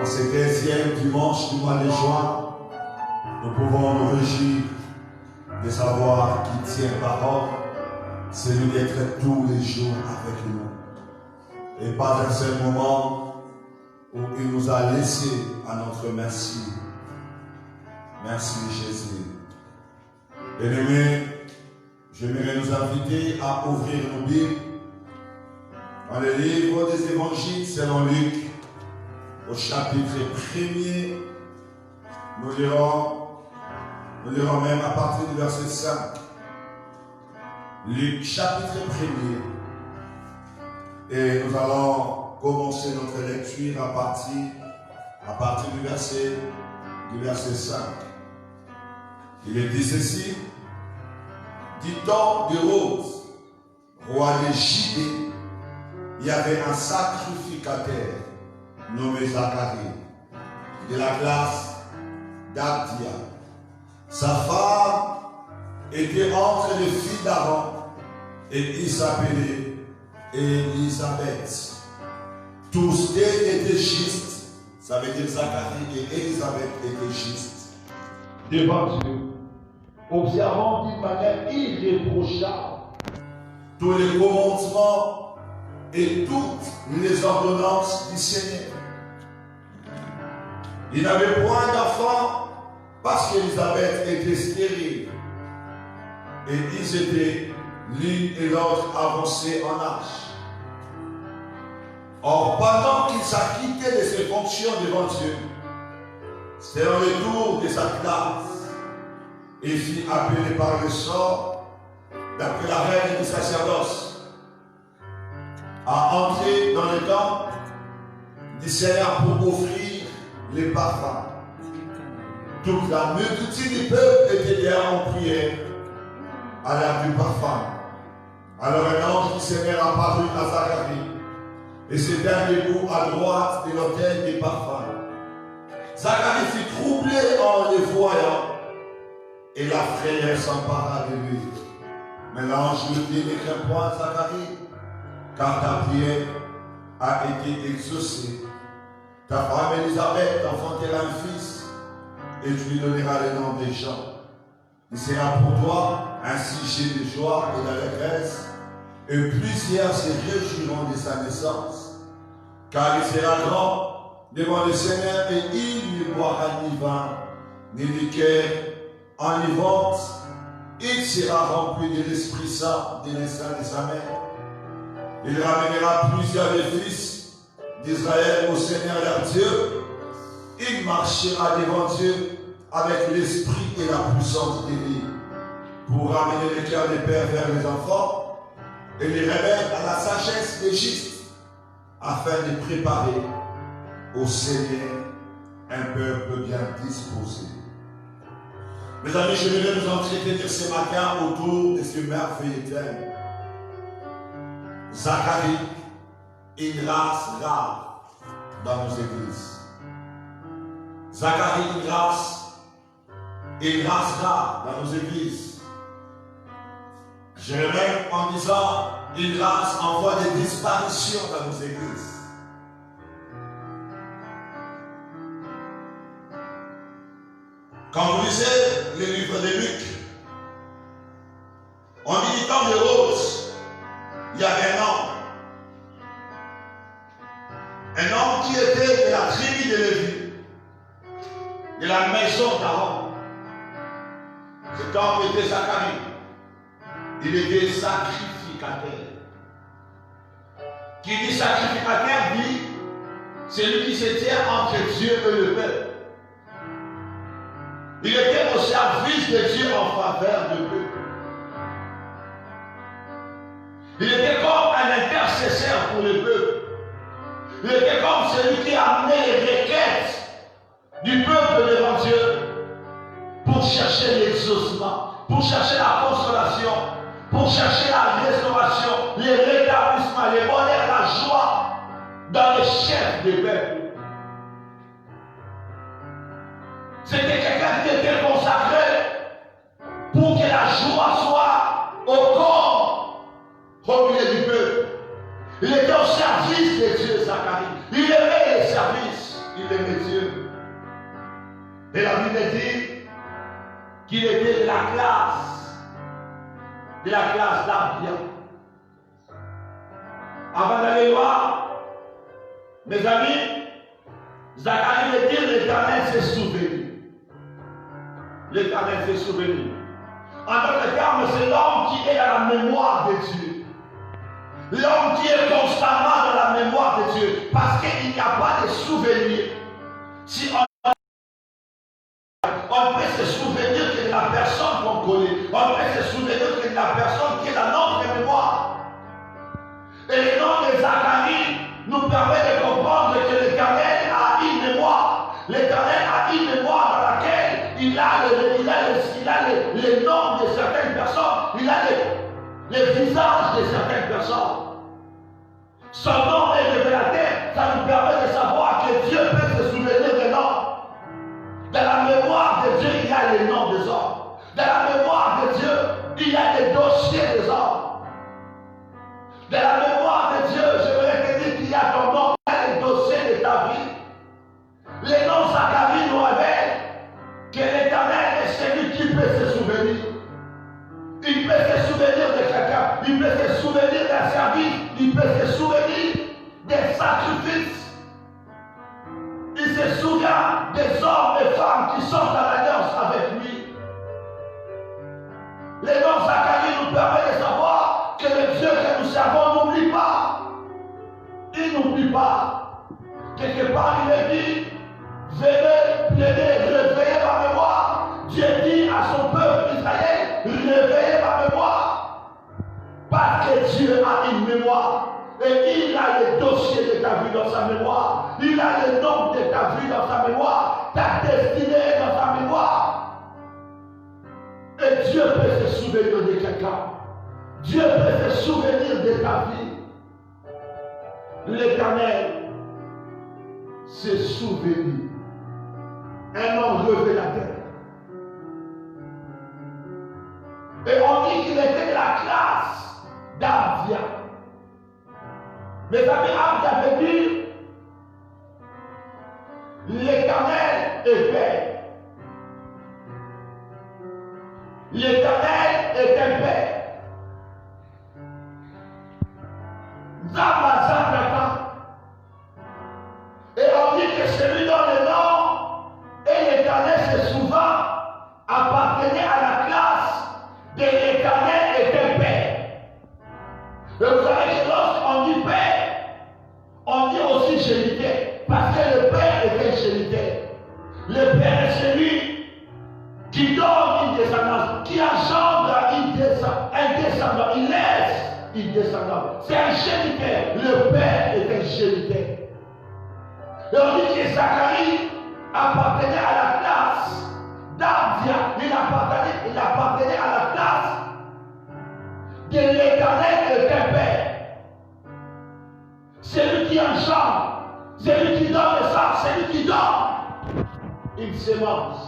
En ce 15e dimanche du mois de juin, nous pouvons nous réjouir de savoir qu'il tient parole, celui d'être tous les jours avec nous. Et pas un seul moment où il nous a laissé à notre merci. Merci Jésus. Bien-aimés, j'aimerais nous inviter à ouvrir nos Bibles dans le livre des Évangiles selon Luc, au chapitre 1er. Nous lirons même à partir du verset 5. Luc, chapitre 1er. Et nous allons commencer notre lecture à partir du verset 5. Il est dit ceci: du temps d'Hérode, roi de Judée, il y avait un sacrificateur nommé Zacharie, de la classe d'Abdia. Sa femme était entre les filles d'Aaron et il s'appelait Élisabeth. Tous deux étaient justes, ça veut dire Zacharie et Élisabeth étaient justes devant Dieu, observant d'une manière irréprochable tous les commandements et toutes les ordonnances du Seigneur. Il n'avait point d'enfant parce qu'Élisabeth était stérile et ils étaient l'une et l'autre avancés en âge. Or, pendant qu'il s'acquittait de ses fonctions devant Dieu, selon le tour de sa classe, il fut appelé par le sort, d'après la règle du sacerdoce, à entrer dans le temple du Seigneur pour offrir les parfums. Toute la multitude du peuple était derrière en prière à l'heure du parfum. Alors un ange du Seigneur apparut à Zacharie et se tint debout à droite de l'autel des parfums. Zacharie fut troublé en le voyant et la frayeur s'empara de lui. Mais l'ange lui dit: ne crains point, Zacharie, car ta prière a été exaucée. Ta femme Élisabeth enfantera un fils et tu lui donneras le nom de Jean. Il sera pour toi un sujet de joie et d'allégresse, et plusieurs se réjouiront de sa naissance. Car il sera grand devant le Seigneur et il ne boira ni vin, ni liqueur enivrante. Il sera rempli de l'Esprit Saint dès l'instant de sa mère. Il ramènera plusieurs des fils d'Israël au Seigneur leur Dieu. Il marchera devant Dieu avec l'esprit et la puissance d'Élie pour ramener les cœurs des pères vers les enfants et les remettre à la sagesse des justes afin de préparer au Seigneur un peuple bien disposé. Mes amis, je voudrais nous entretenir ce matin autour de ce merveilleux thème. Zacharie, une race rare dans nos églises. Zacharie, une race rare dans nos églises. Jérémie en disant une race en voie de disparition dans nos églises. Quand vous lisez le livre de Luc, on dit du temps de Rose, il y avait un homme qui était de la tribu de Lévi, de la maison d'Aaron. Cet homme était Zacharie. Il était sacrificateur. Qui dit sacrificateur dit celui qui se tient entre Dieu et le peuple. Il était au service de Dieu en faveur de Dieu. Il était comme un intercesseur pour le peuple. Il était comme celui qui amenait les requêtes du peuple devant Dieu pour chercher l'exaucement, pour chercher la consolation, pour chercher la restauration, le rétablissement, le bonheur, la joie dans les chefs des peuples. C'était quelqu'un qui était consacré pour que la joie soit au corps, au milieu du peuple. Il était au service de Dieu, Zacharie. Il aimait les services. Il aimait Dieu. Et la Bible dit qu'il était de la classe d'Abia. Avant d'aller voir, mes amis, Zacharie veut dire l'Éternel s'est souvenu. L'Éternel s'est souvenu. En d'autres termes, c'est l'homme qui est dans la mémoire de Dieu. L'homme qui est constamment dans la mémoire de Dieu. Parce qu'il n'y a pas de souvenir. Si on peut se souvenir que de la personne qu'on connaît. On peut se souvenir que de la personne qui est dans notre mémoire. Et le nom de Zacharie nous permet de comprendre que l'Éternel a une mémoire. L'Éternel a une mémoire dans laquelle il a les noms de certaines personnes. Il a les visages de certaines personnes. Son nom est révélateur. Ça nous permet de savoir que Dieu peut se souvenir des noms. Dans la mémoire de Dieu, il y a les noms des hommes. Dans la mémoire de Dieu, il y a les dossiers des hommes. Dans la mémoire de Dieu, je voudrais te dire qu'il y a ton nom, il y a les dossiers de ta vie. Les noms Zacharie nous révèlent que l'Éternel est celui qui peut se souvenir. Il peut se souvenir de quelqu'un, il peut se souvenir d'un service, il peut se souvenir des sacrifices. Il se souvient des hommes et femmes qui sont en alliance avec lui. Les noms Zacharie nous permettent de savoir que le Dieu que nous servons n'oublie pas. Il n'oublie pas. Quelque part, il est dit, venez, plaider, réveillez ma mémoire. Dieu dit à son peuple Israël, réveillez ma mémoire. Parce que Dieu a une mémoire. Et il a les dossiers de ta vie dans sa mémoire. Il a les noms de ta vie dans sa mémoire. Ta destinée est dans sa mémoire. Et Dieu peut se souvenir de quelqu'un. Dieu peut se souvenir de ta vie. L'Éternel s'est souvenu. Un homme révélateur. Et on dit qu'il était de la classe d'Abia. Mes amis, Abia veut dire l'Éternel est Père. L'Éternel est un Père. Et on dit que celui dont le nom et l'Éternel c'est souvent appartenait à la classe de l'Éternel est un Père. Et vous savez que lorsqu'on dit Père, on dit aussi géniteur. Parce que le Père est un géniteur. Le Père est celui qui donne une descendance, qui engendre un descendant, il laisse une descendance. C'est un géniteur. Le Père est un géniteur. Et on dit que Zacharie appartenait à la classe d'Abia. Il appartenait à la classe de l'Éternel est un Père. C'est lui qui engendre, c'est lui qui donne le sang, c'est lui qui donne une sémence.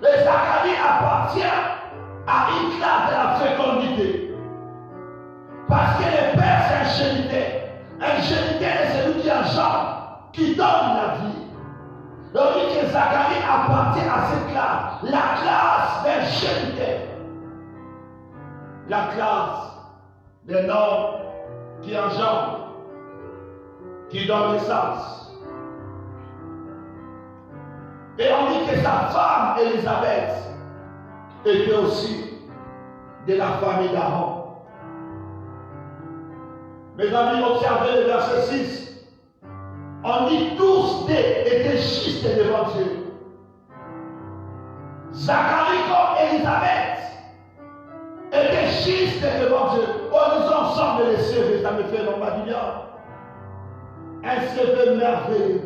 Et Zacharie appartient à une classe de la fécondité. Parce que le Père, c'est un géniteur. Un géniteur est celui qui engendre, qui donne la vie. Donc, on dit que Zacharie appartient à cette classe, la classe d'un géniteur. La classe d'un homme qui engendre, qui donne naissance. Et on dit que sa femme, Élisabeth, était aussi de la famille d'Aaron. Mes amis, observez le verset 6. On dit tous étaient justes devant Dieu. Zacharie comme Élisabeth étaient justes devant Dieu. On nous ensemble les CV, ça me fait l'homme du bien. Un CV merveilleux.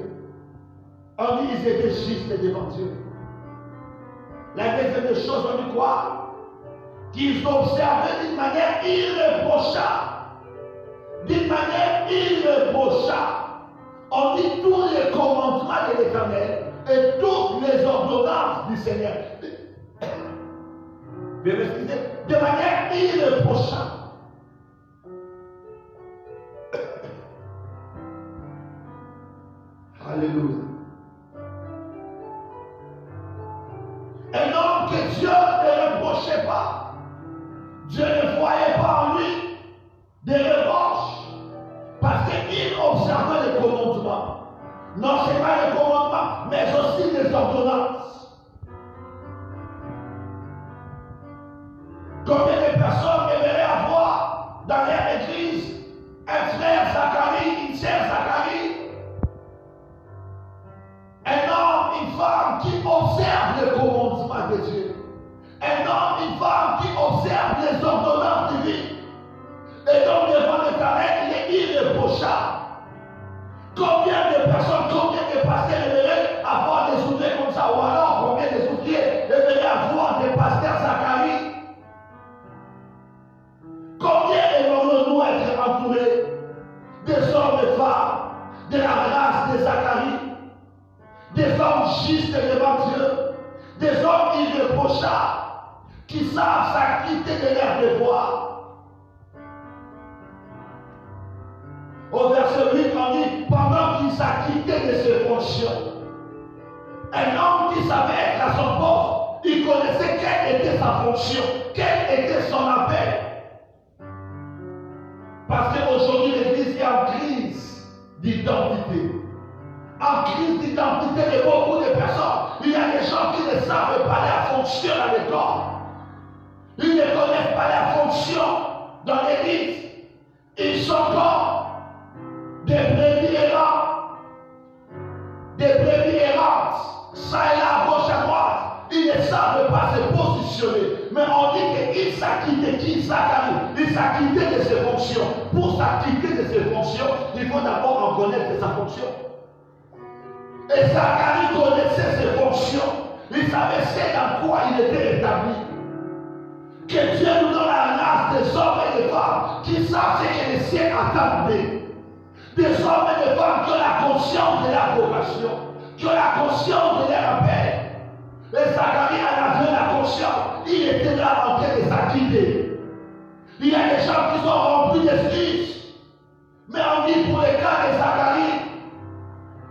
On dit qu'ils étaient justes devant Dieu. La deuxième des choses, on dit quoi? Qu'ils observaient d'une manière irréprochable. D'une manière irréprochable. On dit tous les commandements de l'Éternel et toutes les ordonnances du Seigneur. Vous m'excuser? De manière irréprochable. Alléluia. Un homme que Dieu ne reprochait pas. Dieu ne voyait pas en lui des reproches. Parce qu'il observait les commandements. Non, ce n'est pas les commandements, mais aussi les ordonnances. Combien de personnes aimeraient avoir dans leur église un frère Zacharie, une sœur Zacharie, un homme, une femme qui observe les commandements de Dieu, un homme, une femme qui observe les ordonnances divines, et donc devant l'Éternel, il est irréprochable. Combien de personnes, combien de pasteurs aimeraient avoir des ouvriers comme ça, ou alors combien de ouvriers aimeraient avoir des pasteurs Zacharie? Combien aimerions-nous être entourés des hommes et femmes de la race de Zacharie, des hommes justes devant Dieu, des hommes irréprochables qui savent s'acquitter de leur devoir? Au verset 8, on dit, pendant qu'il s'acquittait de ses fonctions, un homme qui savait être à son poste, il connaissait quelle était sa fonction, quel était son appel. Parce qu'aujourd'hui, l'Église est en crise d'identité. En crise d'identité de beaucoup de personnes. Il y a des gens qui ne savent pas leur fonction à l'école. Ils ne connaissent pas leur fonction dans l'Église. Ils sont comme des brebis errantes. Des brebis errantes. Ça et là, à gauche, à droite. Ils ne savent pas se positionner. Mais on dit qu'il s'acquittait, qui Zacharie, il s'acquittait de ses fonctions. Pour s'acquitter de ses fonctions, il faut d'abord en connaître sa fonction. Et Zacharie connaissait ses fonctions. Il savait c'est dans quoi il était établi. Que Dieu nous donne la race des hommes et des femmes qui savent ce que les siens attendent. Des hommes et des femmes qui ont la conscience de la vocation, qui ont la conscience de leur appel. Et Zacharie en avait la conscience. Il était là en train de s'acquitter. Il y a des gens qui sont remplis d'excuses. Mais on dit pour les cas de Zacharie,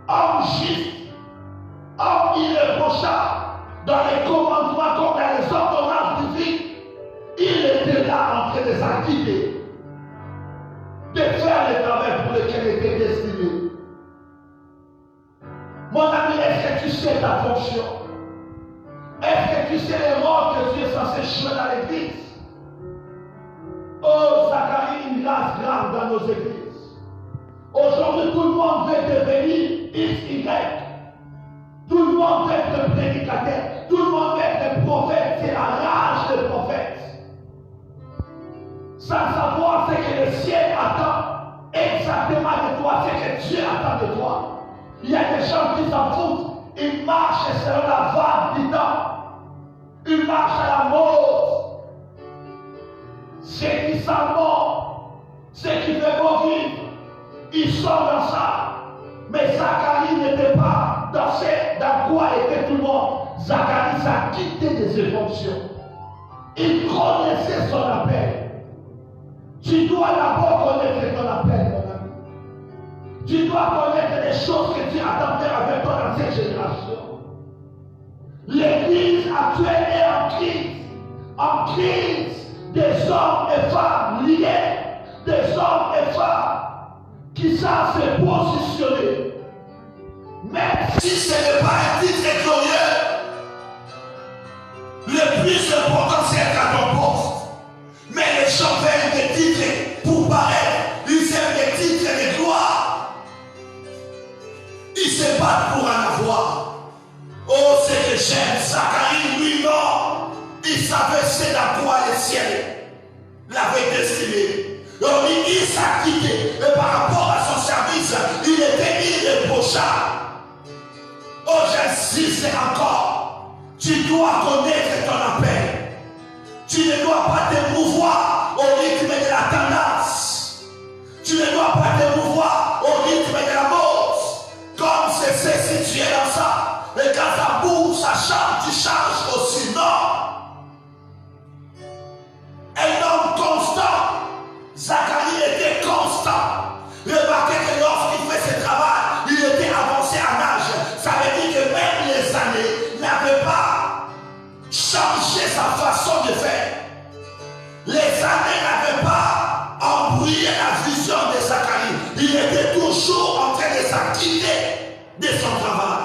homme juste, homme irréprochable, dans les commandements comme dans les ordonnances divines, il était là en train de s'acquitter, de faire le travail pour lequel il était destiné. Mon ami, est-ce que tu sais ta fonction? Est-ce que tu sais les rôles que tu es censé jouer dans l'église? Oh, Zacharie, une grâce grave dans nos églises. Aujourd'hui, tout le monde veut devenir XY. Tout le monde veut être prédicateur. Tout le monde veut être prophète. C'est la rage des prophètes. Sans savoir ce que le ciel attend exactement de toi, ce que Dieu attend de toi. Il y a des gens qui s'en foutent. Ils marchent selon la vague du temps. Ils marchent à la mode. Ceux qui s'en vont, ceux qui veulent vivre, ils sont dans ça. Mais Zacharie n'était pas dans quoi était tout le monde. Zacharie s'acquittait de ses fonctions. Il connaissait son appel. Tu dois d'abord connaître ton appel, mon ami. Tu dois connaître les choses que Dieu attend de faire avec toi dans cette génération. L'église actuelle est en crise des hommes et femmes liés, des hommes et femmes qui savent se positionner. Même si ce n'est pas un titre glorieux, le plus important c'est être à ton poste. Mais les gens veulent des titres pour paraître. Ils aiment des titres de gloire. Ils se battent pour en avoir. Oh, c'est que j'aime. Zacharie, lui, non. Il savait c'est dans quoi le ciel l'avait destiné. Donc, il s'acquittait. Et par rapport à son service, il était irréprochable. Oh, j'insiste encore. Tu dois connaître ton appel. Tu ne dois pas te mouvoir au rythme de la tendance. Tu ne dois pas te mouvoir au rythme de la mode. Comme c'est situé dans ça. Et quand ça bouge, ça change, tu changes aussi. Non. Un homme constant. Zacharie était constant. Remarquez que lorsqu'il fait ce travail, il était avancé en de son travail.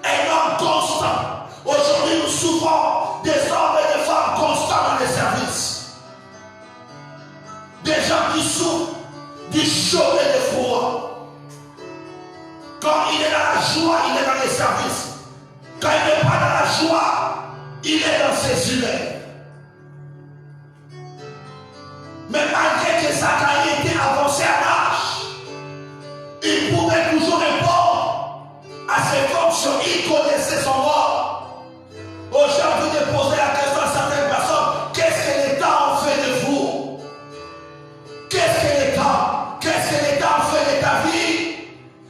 Un homme constant. Aujourd'hui, nous souffrons des hommes et des femmes constants dans les services. Des gens qui souffrent du chaud et du froid. Quand il est dans la joie, il est dans les services. Quand il n'est pas dans la joie, il est dans ses humeurs. Mais malgré que Zacharie était avancé à l'âge, il pouvait toujours répondre à ses fonctions. Il connaissait son rôle. Aujourd'hui, de poser la question à certaines personnes, qu'est-ce que l'État en fait de vous? Qu'est-ce que l'État en fait de ta vie?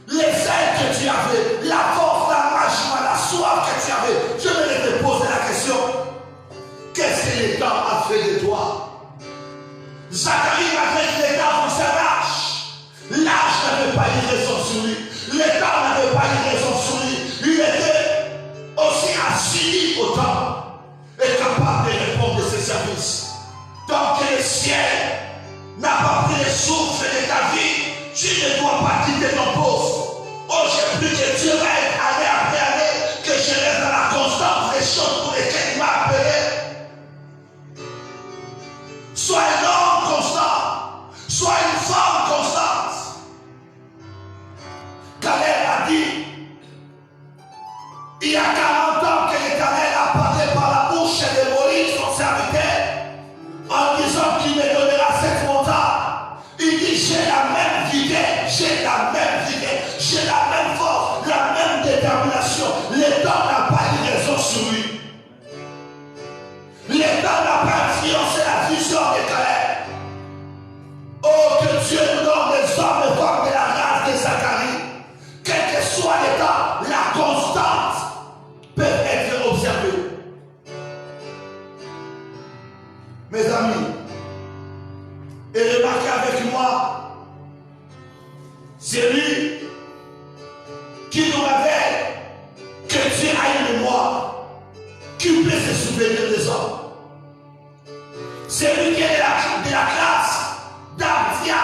Les ailes que tu avais, la force, l'engagement, la soif que tu avais. Je vais te poser la question. Qu'est-ce que l'État a fait de toi? Zacharie, malgré que l'État avancé à l'âge n'avait pas eu raison sur lui. L'État n'avait pas eu raison sur lui. Il était aussi assis au temps et capable de répondre de ses services. Tant que le ciel n'a pas pris les souffles de ta vie, tu ne dois pas quitter ton poste. Oh, j'ai plus que Dieu règne année après année, que je reste dans la constance des choses pour lesquelles il m'a appelé. Sois un homme constant, sois une femme constante. Caleb a dit, il y a 40 ans que l'Éternel a parlé par la bouche de Moïse, son serviteur, en disant qu'il me donnera cette montagne. Il dit, j'ai la même vigueur, j'ai la même force, la même détermination. L'État n'a pas eu raison sur lui. L'État n'a pas influencé la vision de Caleb. Oh, que Dieu nous donne des hommes et femmes de la race de Zacharie. Quel que soit l'État, la constance peut être observée. Mes amis, et remarquez avec moi, celui qui nous révèle que Dieu a une mémoire, qui peut se souvenir des hommes. Celui qui est de la classe d'Abdia,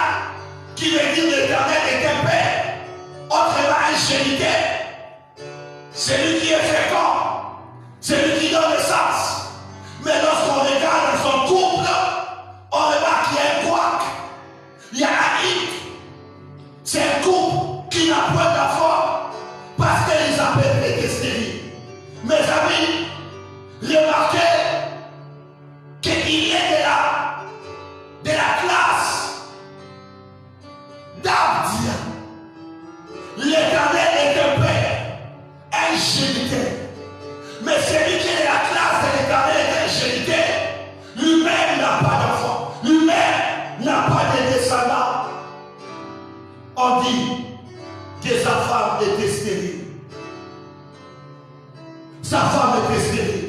qui veut dire l'Éternel est un père, autrement ingéniteur. Celui qui est fécond, celui qui donne naissance. Mais lorsqu'on regarde dans son couple, on remarque qu'il y a un couac, il y a un hic. C'est un couple qui n'a pas d'enfant parce qu'ils appellent les stériles. Mes amis, remarquez qu'il est de la classe d'Abdia. L'Éternel est un père, un géniteur. Mais celui qui est de la classe de l'Éternel est un géniteur. Lui-même n'a pas d'enfant. Lui-même n'a pas de descendants. On dit que sa femme était stérile. Sa femme était stérile.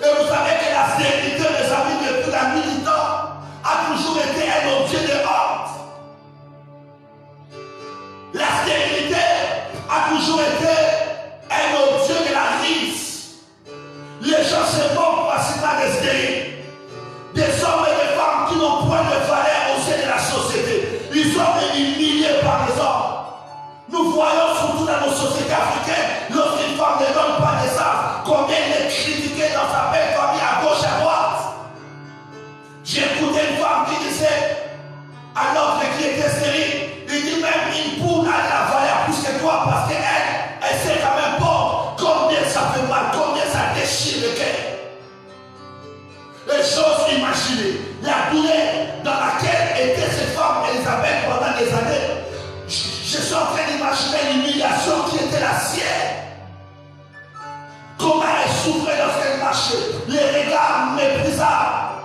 Et vous savez que la stérilité, mes amis, depuis la nuit du temps, a toujours été un objet de honte. La stérilité a toujours été un objet de la crise. Les gens se moquent facilement des stériles. Des hommes et des femmes qui n'ont point de valeur au sein de la société. Ils sont humiliés par les hommes. Nous voyons surtout dans nos sociétés africaines, lorsqu'une femme ne donne pas naissance, combien elle est critiquée dans sa belle famille à gauche et à droite. J'ai écouté une femme qui disait, à l'autre qui était stérile, il dit même une poule a de la valeur plus que toi parce qu'elle sait quand même pas combien ça fait mal, combien ça déchire le cœur. Les choses imaginées, la douleur dans laquelle était cette femme Elisabeth pendant des années. Je suis en train d'imaginer l'humiliation qui était la sienne. Comment elle souffrait lorsqu'elle marchait, les regards méprisables.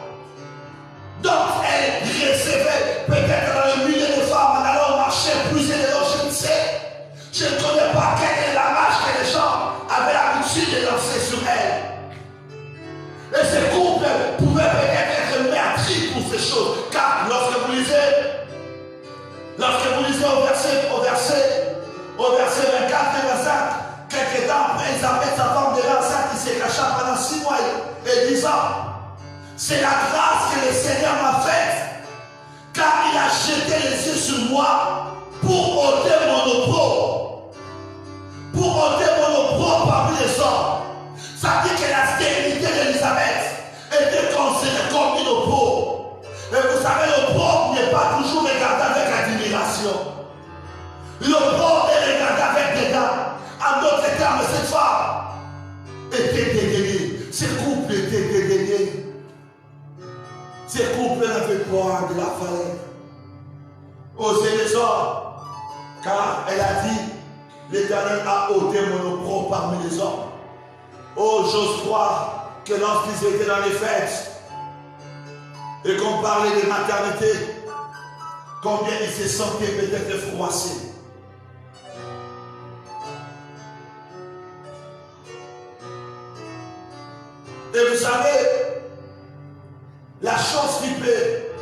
Donc elle recevait, peut-être dans le milieu de femmes, en allant marcher, plus de l'eau, je ne sais. Je ne connais pas quelle est la marche que les gens avaient l'habitude de lancer sur elle. Et ces couples pouvaient peut-être être meurtris pour ces choses. Car lorsque vous lisez au verset 24 et 25, quelques temps après, Elisabeth, sa femme de l'enceinte, qui s'est cachée pendant 6 mois et 10 ans. C'est la grâce que le Seigneur m'a faite, car il a jeté les yeux sur moi pour ôter mon opprobre. d'autres termes, cette femme était dédaignée. Ce couple était dédaigné. Ce couple n'avait point de la valeur. Osez les hommes, car elle a dit, l'Éternel a ôté mon opprobre parmi les hommes. Oh, j'ose croire que lorsqu'ils étaient dans les fêtes et qu'on parlait de maternité, combien ils se sentaient peut-être froissés. Et vous savez, la chose qui peut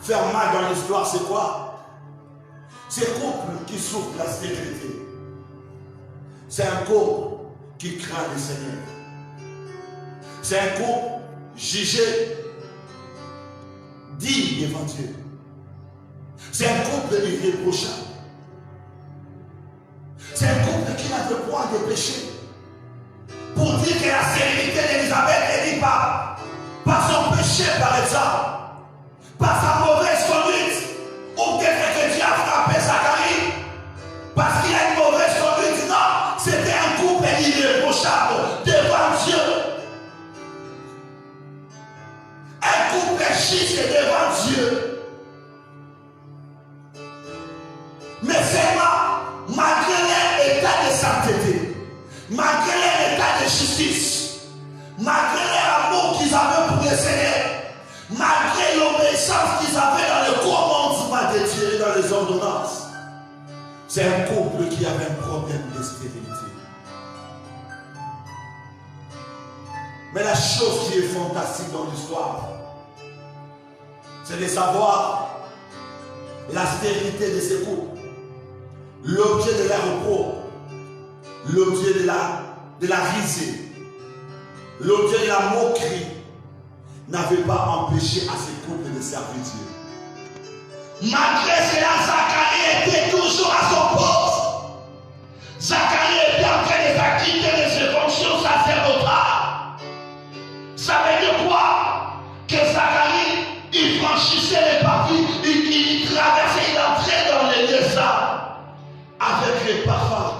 faire mal dans l'histoire, c'est quoi? C'est un couple qui souffre de la stérilité. C'est un couple qui craint le Seigneur. C'est un couple jugé, digne devant Dieu. C'est un couple irréprochable. C'est un couple qui n'a pas point de péché. Pour dire que la stérilité d'Élisabeth n'est dit pas par son péché, par exemple, par sa mauvaise conduite, ou peut-être que Dieu a frappé Zacharie parce qu'il a une mauvaise conduite. Non, c'était un couple irréprochable devant Dieu. Un couple juste devant Dieu. Mais seulement, malgré leur état de sainteté, malgré leur état de justice, malgré leur amour qu'ils avaient pour le Seigneur, malgré l'obéissance qu'ils avaient dans le commandement de Dieu et dans les ordonnances, c'est un couple qui avait un problème de stérilité. Mais la chose qui est fantastique dans l'histoire, c'est de savoir la stérilité de ces couples, l'objet de leur repos, l'objet de la risée, l'objet de la moquerie, n'avait pas empêché à ces couples de servir Dieu. Malgré cela, Zacharie était toujours à son poste. Zacharie était en train de s'acquitter de ses fonctions sacerdotales. Ça veut dire quoi? Que Zacharie, il franchissait les parties, il traversait, il entrait dans les lieux saints avec les parfums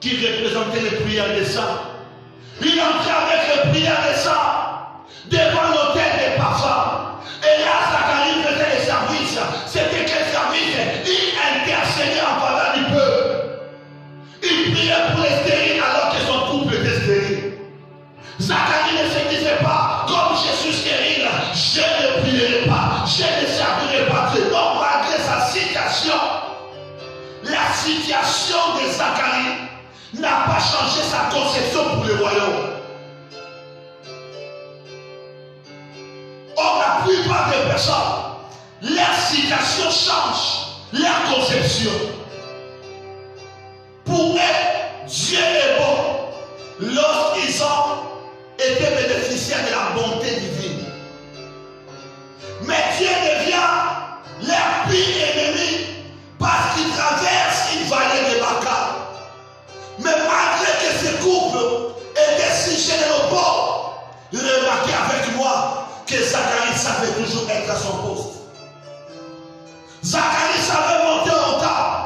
qui représentaient les prières des saints. Il entrait avec les prières des saints devant l'autel des parfums. Et là, Zacharie faisait les services. C'était quel service? Il intercédait en faveur du peuple. Il priait pour les stériles alors que son couple était stérile. Zacharie ne se disait pas, comme je suis stérile, je ne prierai pas, je ne servirai pas Dieu. Non, malgré sa situation, la situation de Zacharie n'a pas changé sa conception pour le royaume. Or, la plupart des personnes, leur situation change, leur conception. Pour eux, Dieu est bon lorsqu'ils ont été bénéficiaires de la bonté divine. Mais Dieu devient leur pire ennemi parce qu'ils traversent une vallée de Baca. Mais malgré que ce couple était si généreux, remarquez avec moi que Zacharie savait toujours être à son poste. Zacharie savait monter au temple.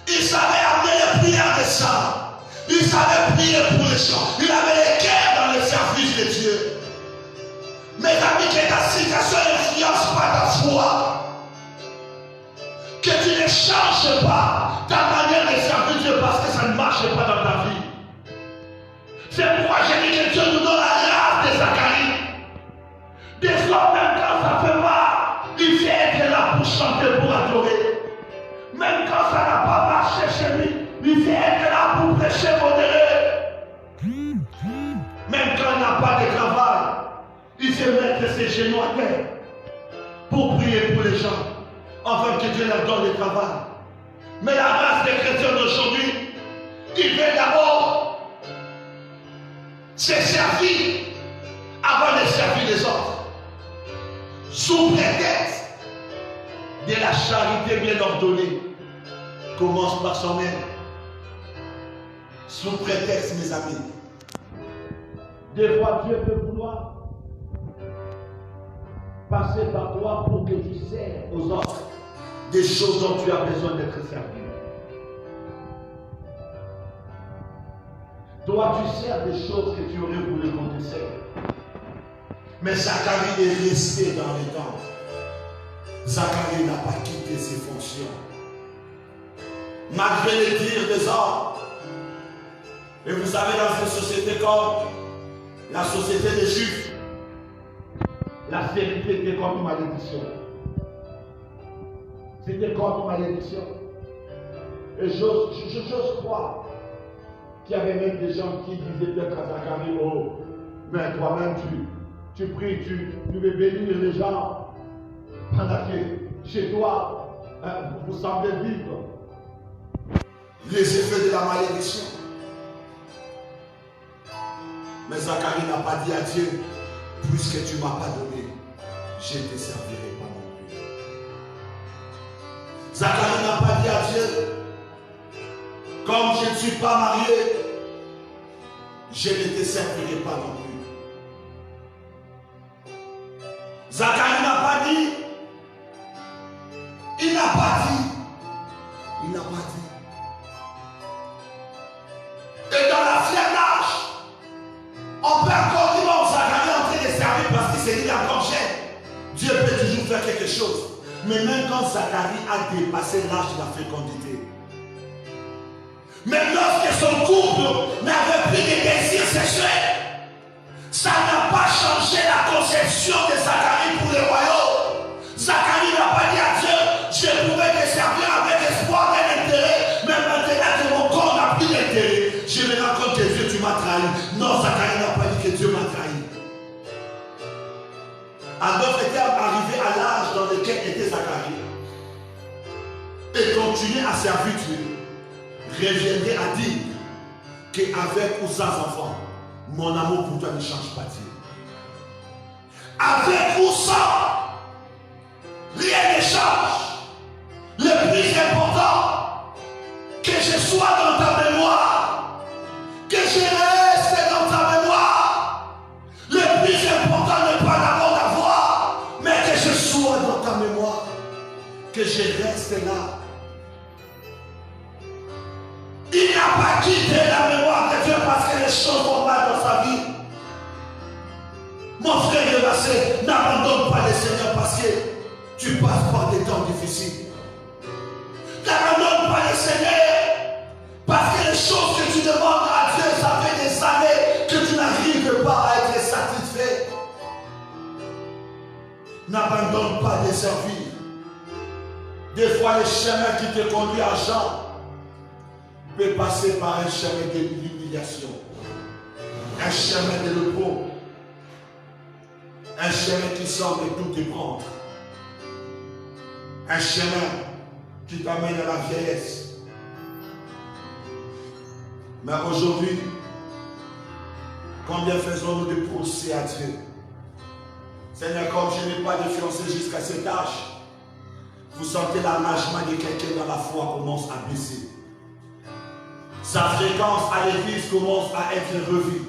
Il savait amener les prières des saints. Il savait prier pour les gens. Il avait les cœurs dans le service de Dieu. Mes amis, que ta situation n'influence pas ta foi. Que tu ne changes pas ta manière de servir Dieu parce que ça ne marche pas dans ta vie. C'est pourquoi j'ai dit que Dieu nous donne la grâce de Zacharie. Des fois, même quand ça fait mal, il fait être là pour chanter, pour adorer. Même quand ça n'a pas marché chez lui, il fait être là pour prêcher modéré. Même quand il n'a pas de travail, il fait mettre ses genoux à terre pour prier pour les gens, afin que Dieu leur donne le travail. Mais la race des chrétiens d'aujourd'hui, il veut d'abord se servir avant de servir les autres. Sous prétexte de la charité bien ordonnée, commence par soi-même. Sous prétexte, mes amis. Des fois, Dieu peut vouloir passer par toi pour que tu sers aux autres des choses dont tu as besoin d'être servi. Toi, tu sers des choses que tu aurais voulu qu'on te serve. Mais Zacharie est resté dans les temps. Zacharie n'a pas quitté ses fonctions. Malgré les dires des hommes. Et vous savez, dans une société comme la société des Juifs, la vérité était comme une malédiction. C'était comme une malédiction. Et j'ose croire qu'il y avait même des gens qui disaient peut-être à Zacharie, oh, mais toi-même tu pries, tu veux bénir les gens pendant que chez toi, vous semblez vivre les effets de la malédiction. Mais Zacharie n'a pas dit à Dieu, puisque tu ne m'as pas donné, je ne te servirai pas non plus. Zacharie n'a pas dit à Dieu, comme je ne suis pas marié, je ne te servirai pas non plus. Zacharie n'a pas dit, il n'a pas dit, Et dans la fiernage, on peut encore dire, bon, Zacharie est en train de servir parce qu'il s'est dit encore jeune. Dieu peut toujours faire quelque chose. Mais même quand Zacharie a dépassé l'âge de la fécondité, même lorsque son couple n'avait plus de désirs sexuels, ça n'a pas changé la conception de Zacharie pour le royaume. Zacharie n'a pas dit à Dieu, je pouvais te servir avec espoir et intérêt, mais maintenant que mon corps n'a plus d'intérêt, je me rends compte que Dieu, tu m'as trahi. Non, Zacharie n'a pas dit que Dieu m'a trahi. En d'autres termes, arrivé à l'âge dans lequel était Zacharie, et continuer à servir Dieu, reviendrait à dire qu'avec ou sans enfant, mon amour pour toi ne change pas Dieu. Avec ou sans, rien ne change. Le plus important, que je sois dans ta mémoire, que je reste dans ta mémoire. Le plus important n'est pas d'abord d'avoir, mais que je sois dans ta mémoire, que je reste là. Il n'a pas quitté la mémoire de Dieu parce que les choses vont mal dans sa vie. Mon frère et ma soeur, n'abandonne pas le Seigneur parce que tu passes par des temps difficiles. N'abandonne pas le Seigneur parce que les choses que tu demandes à Dieu, ça fait des années que tu n'arrives pas à être satisfait. N'abandonne pas de servir. Des fois, le chemin qui te conduit à Jean peut passer par un chemin de l'humiliation, un chemin de repos, un chemin qui semble tout te prendre, un chemin qui t'amène à la vieillesse. Mais aujourd'hui, combien faisons-nous de procès à Dieu? Seigneur, comme je n'ai pas de fiancé jusqu'à cet âge, vous sentez l'engagement de quelqu'un dans la foi commence à baisser. Sa fréquence à l'église commence à être revue.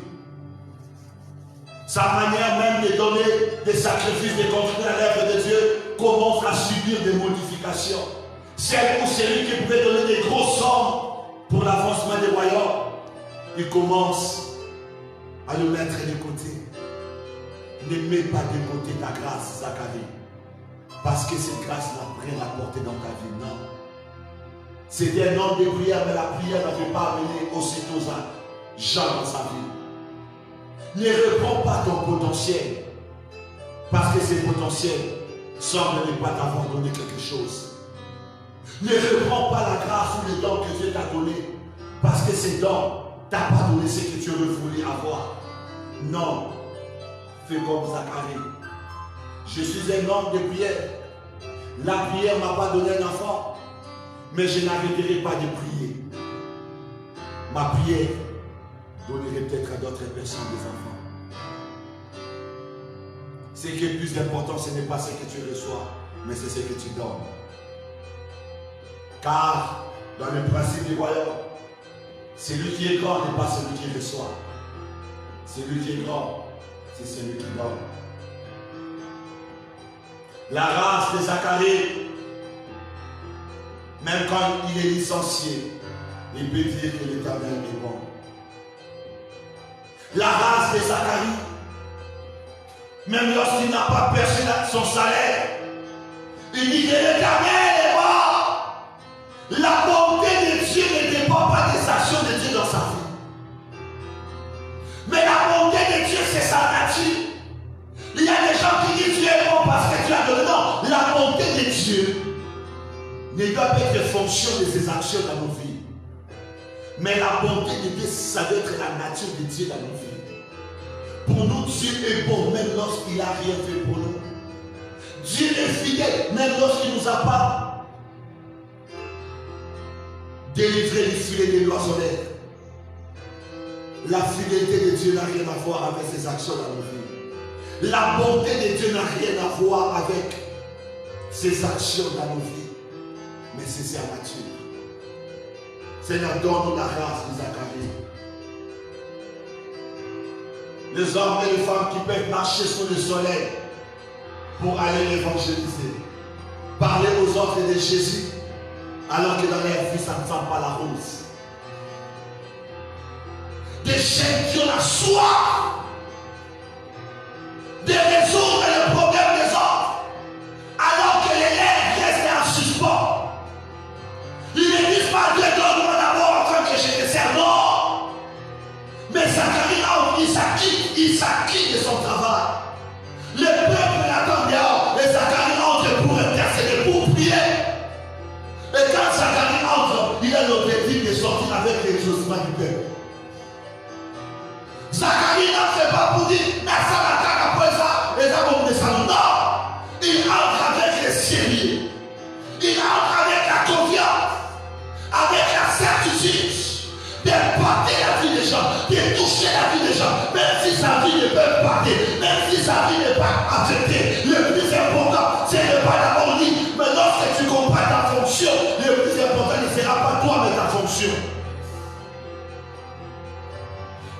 Sa manière même de donner des sacrifices, de continuer à l'œuvre de Dieu commence à subir des modifications. Celle ou celui qui pouvait donner des grosses sommes pour l'avancement des royaumes, il commence à le mettre de côté. Ne mets pas de côté ta grâce, Zacharie, parce que cette grâce n'a rien apporté dans ta vie, non. C'était un homme de prière, mais la prière n'avait pas amené aussitôt Jean dans sa vie. Ne reprends pas ton potentiel, parce que ces potentiels semblent ne pas t'avoir donné quelque chose. Ne reprends pas la grâce ou les dons que Dieu t'a donné, parce que ces dons ne t'ont pas donné ce que tu aurais voulu avoir. Non, fais comme Zacharie. Je suis un homme de prière. La prière ne m'a pas donné un enfant. Mais je n'arrêterai pas de prier. Ma prière donnerait peut-être à d'autres personnes des enfants. Ce qui est plus important, ce n'est pas ce que tu reçois, mais c'est ce que tu donnes. Car dans le principe du royaume, celui qui est grand n'est pas celui qui reçoit. Celui qui est grand, c'est celui qui donne. La race de Zacharie, même quand il est licencié, il peut dire que l'Éternel est bon. La race de Zacharie, même lorsqu'il n'a pas perçu son salaire, il dit que l'Éternel est mort. La bonté de Dieu ne dépend pas des actions de Dieu dans sa vie. Mais la bonté de Dieu, c'est sa nature. Il y a des gens qui disent Dieu est bon parce que Dieu a donné. Non, la bonté de Dieu ne doit pas être fonction de ses actions dans nos vies. Mais la bonté de Dieu, ça doit être la nature de Dieu dans nos vies. Pour nous, Dieu est bon même lorsqu'il n'a rien fait pour nous. Dieu est fidèle même lorsqu'il ne nous a pas délivré du filet des l'oisonnaire. La fidélité de Dieu n'a rien à voir avec ses actions dans nos vies. La bonté de Dieu n'a rien à voir avec ses actions dans nos vies. Mais c'est sa nature. Seigneur, donne-nous la grâce de Zacharie. Les hommes et les femmes qui peuvent marcher sous le soleil pour aller l'évangéliser. Parler aux autres de Jésus, alors que dans leur vie, ça ne sent pas la rose. Des gens qui ont la soif de résoudre les problèmes des autres, alors que les lèvres restent en suspens. Ils ne disent pas Dieu, donne-moi d'abord afin que je te serve. Non. Mais Zacharie a oublié il s'acquitte de son travail. Le peuple l'attend dehors. Et Zacharie entre pour intercéder, pour prier. Et quand Zacharie entre, il a l'objectif de sortir avec l'exaucement du peuple. Zacharie n'en fait pas pour dire, mais ça l'attaque après ça, et ça va me descendre. Non! Il entre avec le sérieux. Il entre avec la confiance, avec la certitude d'impacter la vie des gens, de toucher la vie des gens, même si sa vie ne peut pas impacter, même si sa vie n'est pas affectée. Le plus important, c'est de ne pas d'abord dire, mais lorsque tu comprends ta fonction, le plus important ne sera pas toi, mais ta fonction.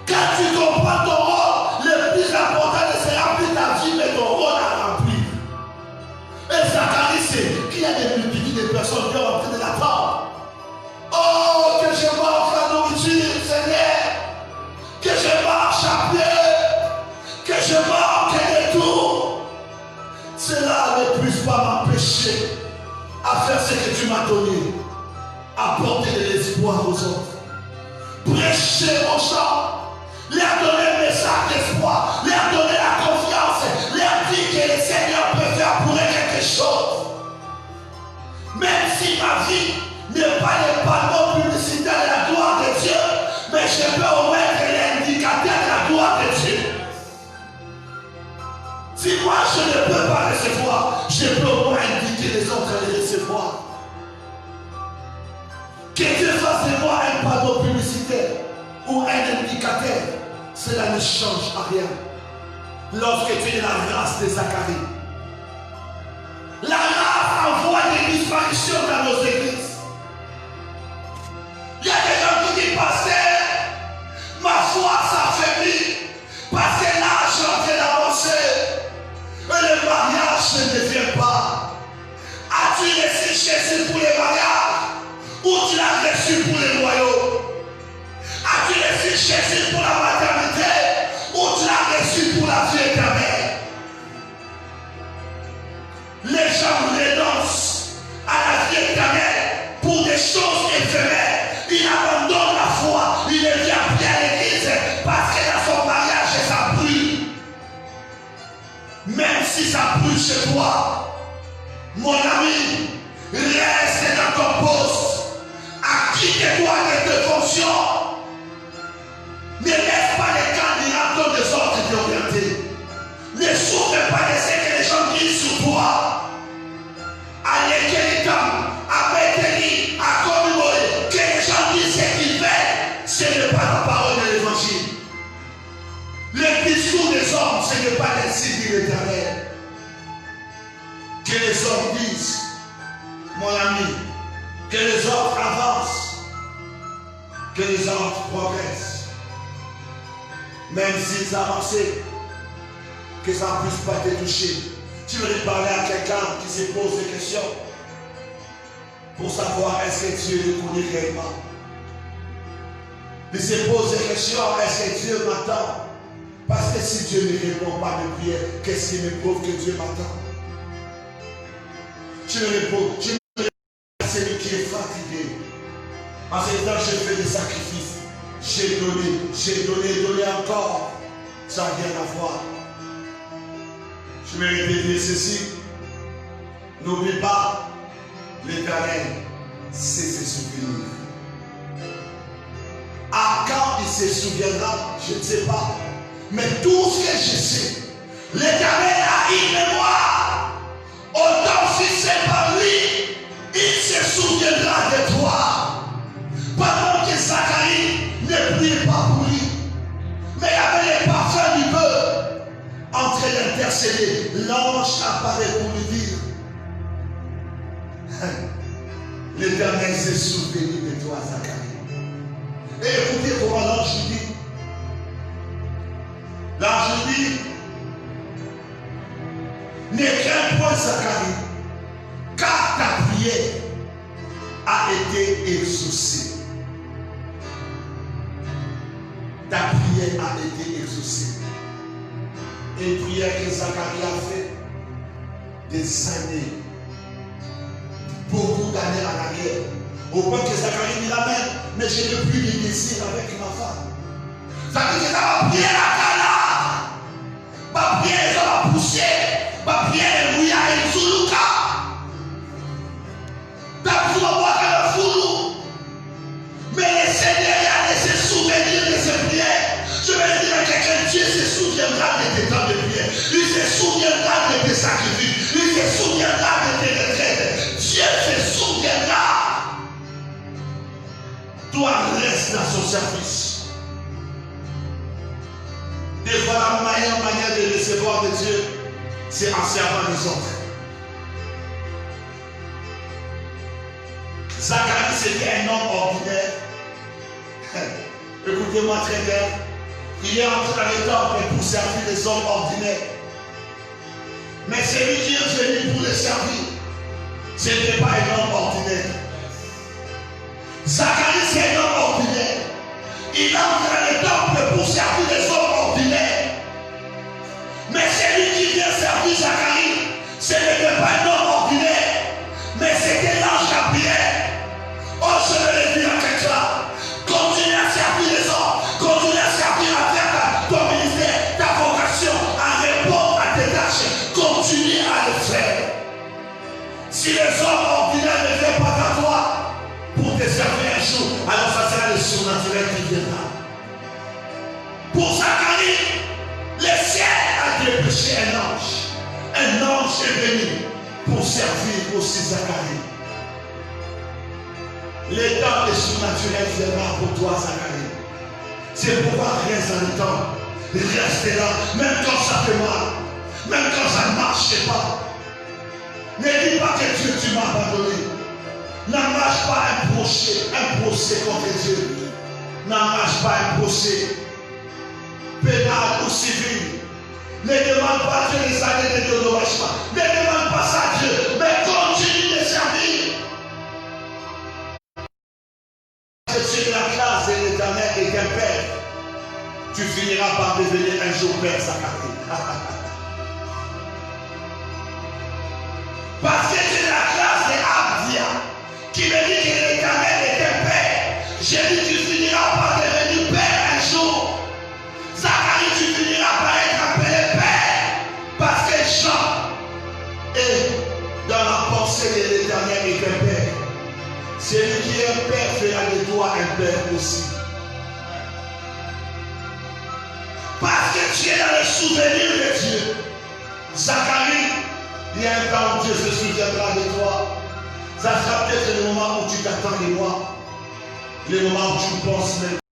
Quand tu comprends ton rôle, le plus important ne sera plus ta vie, mais ton rôle à remplir. Et Zacharie sait qu'il y a des multitudes de personnes qui ont en train de l'attendre. Oh, que je mange la nourriture, Seigneur. Que je marche à pied. Que je manque de tout. Cela ne puisse pas m'empêcher à faire ce que tu m'as donné. Apporter de l'espoir aux autres. Prêcher mon chant. Leur donner un message d'espoir. Leur donner la confiance. Leur dire que le Seigneur peut faire pour eux quelque chose. Même si ma vie n'est pas les panneaux publicitaires de la gloire de Dieu, mais je peux au moins être l'indicateur de la gloire de Dieu. Si moi je ne peux pas recevoir, je peux au moins indiquer les autres à les recevoir. Que Dieu fasse de moi un panneau publicitaire ou un indicateur, cela ne change à rien. Lorsque tu es la grâce de Zacharie, la grâce envoie des disparitions dans nos églises. Il y a des gens qui disent, pasteur, ma foi s'affaiblit parce que l'âge est en train d'avancer et le mariage ne vient pas. As-tu reçu Jésus pour les mariages ou tu l'as reçu pour les royaux? As-tu reçu Jésus pour la maternité ou tu l'as reçu pour la vie éternelle? Les gens renoncent à la vie éternelle pour des choses éphémères. Il abandonne la foi, il ne vient plus à l'église parce que dans son mariage ça brûle. Même si ça brûle chez toi, mon ami, reste dans ton poste. Acquitte-toi de tes fonctions. Ne laisse pas les candidats dans des autres qui ont orienté. Ne souffre pas de ce que les gens disent sur toi. À l'équilibre, à Bethany, à Communoé, que les gens disent ce qu'ils veulent, ce n'est pas la parole de l'évangile. Le discours des hommes, ce n'est pas le signe de l'Éternel. Que les hommes disent, mon ami, que les autres avancent, que les autres progressent. Même s'ils avançaient, que ça ne puisse pas te toucher. Tu veux parler à quelqu'un qui se pose des questions pour savoir est-ce que Dieu le connaît réellement. de se poser des questions, est-ce que Dieu m'attend? Parce que si Dieu ne répond pas à mes prières, qu'est-ce qui me prouve que Dieu m'attend? Je me réponds, je me réponds à celui qui est fatigué. En ce temps, j'ai fait des sacrifices. J'ai donné encore, sans rien avoir. Je me répète ceci. N'oublie pas, l'Éternel, c'est se souvenir. À quand il se souviendra, je ne sais pas. Mais tout ce que je sais, l'Éternel a une mémoire. Autant si c'est par lui, il se souviendra de toi. Pendant que Zacharie ne priait pas pour lui, mais il avait les parfums du feu en train d'intercéder. L'ange apparaît pour lui dire l'Éternel s'est souvenu de toi, Zacharie. Et écoutez comment l'ange dit. L'ange dit, ne crains point, Zacharie, car ta prière a été exaucée. Ta prière a été exaucée. Une prière que Zacharie a fait des années, beaucoup d'années en arrière. Au point que Zacharie dit Amen, mais je n'ai plus de désir avec ma femme. Ça veut dire que ma prière à Cana, ma prière est la poussière, ma prière est mouillée et Zuluka. T'as besoin de voir le foulou. Mais le Seigneur a de se souvenir de ses prières. Je vais dire à quelqu'un, Dieu se souviendra de tes temps de prière. Il se souviendra de tes sacrifices. Il se souviendra de tes retraites. Dieu se souviendra. Toi, reste dans son service. Des fois, la meilleure manière de recevoir de Dieu, c'est en servant les autres. Zacharie, c'était un homme ordinaire. Écoutez-moi très bien. Il est entré dans le temple pour servir les hommes ordinaires. Mais celui qui est venu pour les servir, ce n'était pas un homme ordinaire. Zacharie, c'est un homme ordinaire. Il entre dans le temple pour servir les hommes ordinaires. Mais celui qui vient servir Zacharie, ce n'était pas un homme ordinaire, mais c'était l'ange Gabriel. Oh, je vais le dire à quelqu'un. Continue à servir les hommes. Continue à servir à faire ton ministère, ta vocation, à répondre à tes tâches. Continue à le faire. Si les hommes ordinaires ne font pas à toi pour te servir un jour, alors ça sera le surnaturel qui viendra. Pour Zacharie, le ciel a dépêché un ange. Un ange est venu pour servir aussi Zacharie. L'état est surnaturel viendra pour toi, Zacharie. C'est pouvoir rester dans le temps. Rester là, même quand ça fait mal. Même quand ça ne marche pas. Ne dis pas que Dieu, tu m'as abandonné. N'engage pas un procès contre Dieu. N'engage pas un procès pénal ou civil. Ne demande pas à Dieu les années de dédommagement. Ne demande pas ça à Dieu, mais continue de servir. Si tu es la classe de l'Éternel et qu'un père, tu finiras par devenir un jour père, Zacharie. Parce que tu es la classe de Abdia qui me dit que l'Éternel est un père. J'ai dit tu finiras par devenir père un jour. Zacharie, tu finiras par être appelé père. Parce que Jean est dans la pensée de l'Éternel est un père. Celui qui est un père fera de toi un père aussi. Parce que tu es dans le souvenir de Dieu. Zacharie, il y a un temps où Dieu se souviendra de toi. Ça sera peut-être le moment où tu t'attends de moi. Le moment où tu penses même.